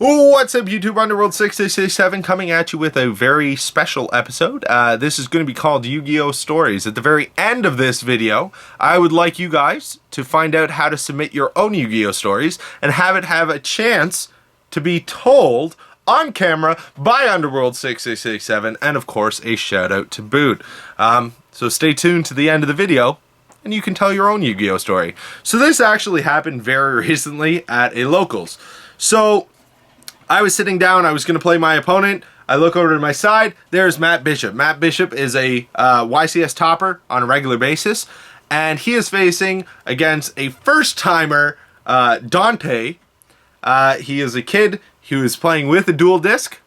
What's up, YouTube? Underworld6667 coming at you with a very special episode. This is going to be called Yu-Gi-Oh! Stories. At the very end of this video, I would like you guys to find out how to submit your own Yu-Gi-Oh! Stories and have it have a chance to be told on camera by Underworld6667, and of course a shout out to boot. So stay tuned to the end of the video and you can tell your own Yu-Gi-Oh! Story. So this actually happened very recently at a locals. So I was sitting down, I was going to play my opponent. I look over to my side, there's Matt Bishop. Matt Bishop is a YCS topper on a regular basis, and he is facing against a first-timer, Dante. He is a kid who is playing with a dual disc,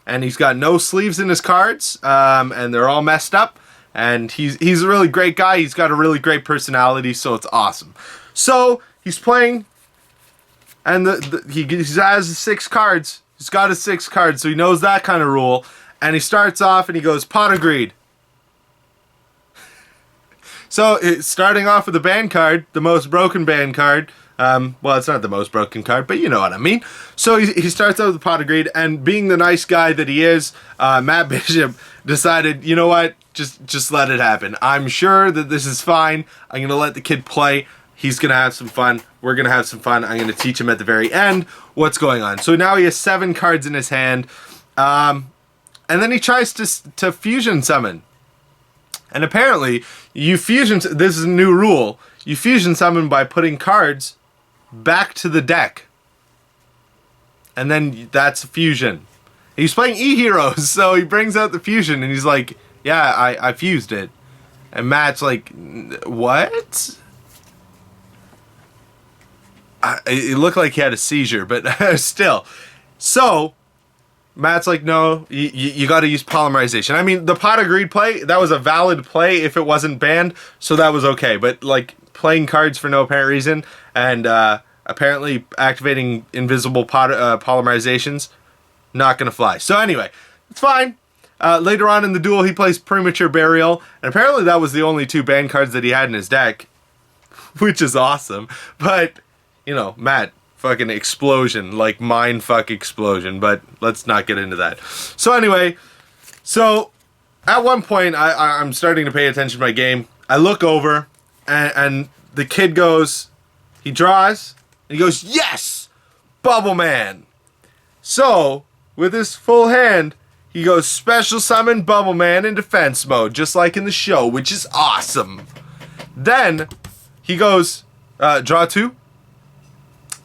and he's got no sleeves in his cards, and they're all messed up. And he's a really great guy, he's got a really great personality, so it's awesome. So, he's playing, and he has his 6 cards. He's got his 6 cards, so he knows that kind of rule. And he starts off and he goes, pot of greed. So, starting off with the banned card, the most broken banned card. Well, it's not the most broken card, but you know what I mean. So, he starts out with the pot of greed, and being the nice guy that he is, Matt Bishop decided, you know what, just let it happen. I'm sure that this is fine. I'm going to let the kid play. He's going to have some fun. We're going to have some fun. I'm going to teach him at the very end what's going on. So now he has 7 cards in his hand. And then he tries to fusion summon. And apparently, this is a new rule. You fusion summon by putting cards back to the deck. And then that's fusion. He's playing E-Heroes, so he brings out the fusion and he's like, yeah, I fused it. And Matt's like, what? It looked like he had a seizure, but still. So, Matt's like, no, you got to use polymerization. I mean, the pot of greed play, that was a valid play if it wasn't banned, so that was okay. But, like, playing cards for no apparent reason and apparently activating invisible polymerizations, not going to fly. So, anyway, it's fine. Later on in the duel, he plays Premature Burial, and apparently that was the only 2 banned cards that he had in his deck, which is awesome. But, you know, Matt, fucking explosion, like mindfuck explosion, but let's not get into that. So anyway, at one point, I'm starting to pay attention to my game. I look over, and the kid goes, he draws, and he goes, yes! Bubble Man! So, with his full hand, he goes special summon Bubble Man in defense mode, just like in the show, which is awesome. Then, he goes, draw 2.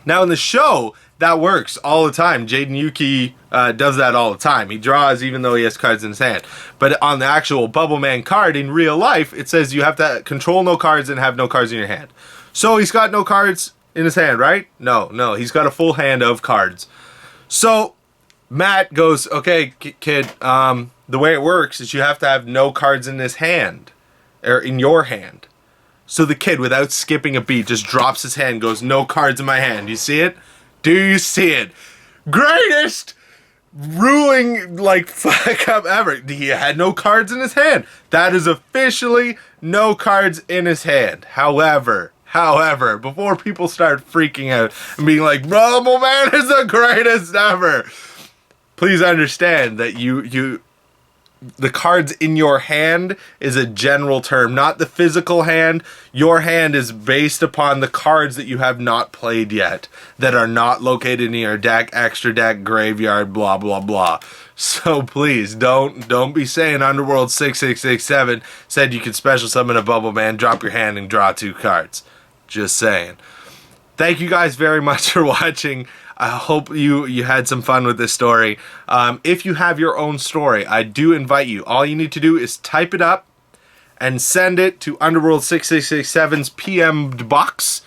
Now in the show, that works all the time. Jaden Yuki does that all the time. He draws even though he has cards in his hand. But on the actual Bubble Man card in real life, it says you have to control no cards and have no cards in your hand. So he's got no cards in his hand, right? No, he's got a full hand of cards. So Matt goes, okay, kid, the way it works is you have to have no cards in his hand, or in your hand. So the kid, without skipping a beat, just drops his hand, goes, no cards in my hand. You see it? Do you see it? Greatest ruling, like, fuck up ever. He had no cards in his hand. That is officially no cards in his hand. However, before people start freaking out and being like, Bubble Man is the greatest ever, please understand that the cards in your hand is a general term, not the physical hand. Your hand is based upon the cards that you have not played yet, that are not located in your deck, extra deck, graveyard, blah, blah, blah. So please, don't be saying Underworld6667 said you could special summon a Bubble Man, drop your hand, and draw 2 cards. Just saying. Thank you guys very much for watching. I hope you had some fun with this story. If you have your own story, I do invite you. All you need to do is type it up and send it to Underworld6667's PM'd box.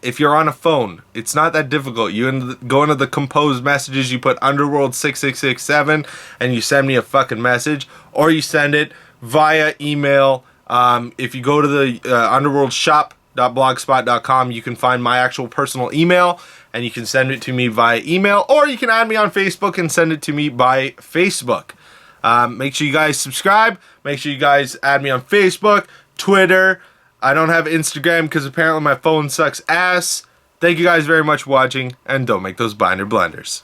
If you're on a phone, it's not that difficult. You go into the composed messages, you put Underworld6667, and you send me a fucking message, or you send it via email. If you go to the Underworld shop, .blogspot.com, you can find my actual personal email and you can send it to me via email, or you can add me on Facebook and send it to me by Facebook. Make sure you guys subscribe, make sure you guys add me on Facebook, Twitter. I don't have Instagram because apparently my phone sucks ass. Thank you guys very much for watching, and don't make those binder blunders.